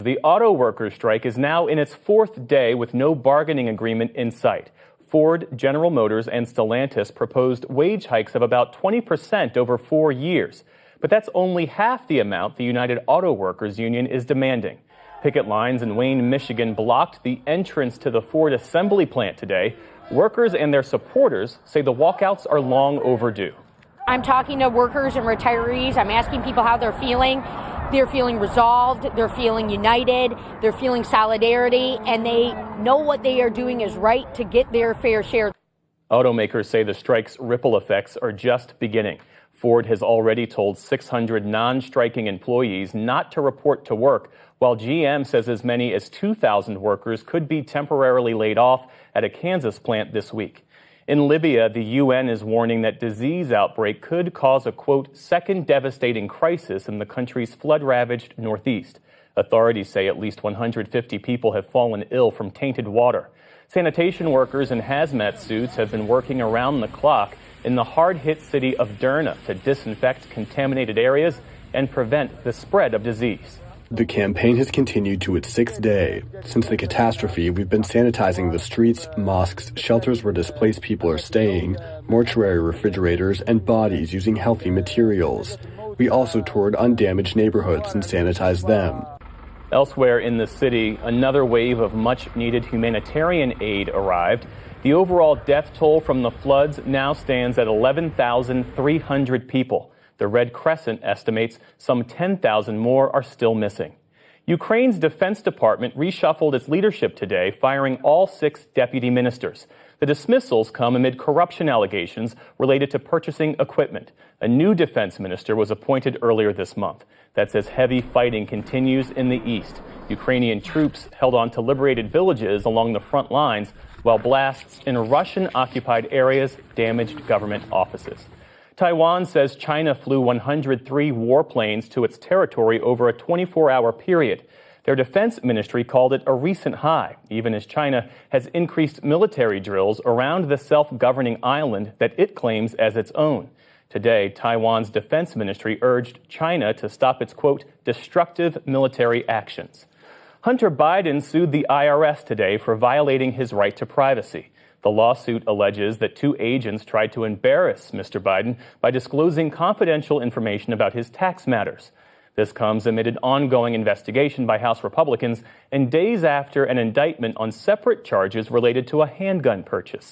The auto workers' strike is now in its fourth day with no bargaining agreement in sight. Ford, General Motors, and Stellantis proposed wage hikes of about 20% over 4 years. But that's only half the amount the United Auto Workers Union is demanding. Picket lines in Wayne, Michigan blocked the entrance to the Ford assembly plant today. Workers and their supporters say the walkouts are long overdue. I'm talking to workers and retirees. I'm asking people how they're feeling. They're feeling resolved, they're feeling united, they're feeling solidarity, and they know what they are doing is right to get their fair share. Automakers say the strike's ripple effects are just beginning. Ford has already told 600 non-striking employees not to report to work, while GM says as many as 2,000 workers could be temporarily laid off at a Kansas plant this week. In Libya, the UN is warning that disease outbreak could cause a, quote, second devastating crisis in the country's flood-ravaged northeast. Authorities say at least 150 people have fallen ill from tainted water. Sanitation workers in hazmat suits have been working around the clock in the hard-hit city of Derna to disinfect contaminated areas and prevent the spread of disease. The campaign has continued to its sixth day. Since the catastrophe, we've been sanitizing the streets, mosques, shelters where displaced people are staying, mortuary refrigerators, and bodies using healthy materials. We also toured undamaged neighborhoods and sanitized them. Elsewhere in the city, another wave of much-needed humanitarian aid arrived. The overall death toll from the floods now stands at 11,300 people. The Red Crescent estimates some 10,000 more are still missing. Ukraine's Defense Department reshuffled its leadership today, firing all 6 deputy ministers. The dismissals come amid corruption allegations related to purchasing equipment. A new defense minister was appointed earlier this month. That's as heavy fighting continues in the east. Ukrainian troops held on to liberated villages along the front lines, while blasts in Russian-occupied areas damaged government offices. Taiwan says China flew 103 warplanes to its territory over a 24-hour period. Their defense ministry called it a recent high, even as China has increased military drills around the self-governing island that it claims as its own. Today, Taiwan's defense ministry urged China to stop its, quote, destructive military actions. Hunter Biden sued the IRS today for violating his right to privacy. The lawsuit alleges that 2 agents tried to embarrass Mr. Biden by disclosing confidential information about his tax matters. This comes amid an ongoing investigation by House Republicans and days after an indictment on separate charges related to a handgun purchase.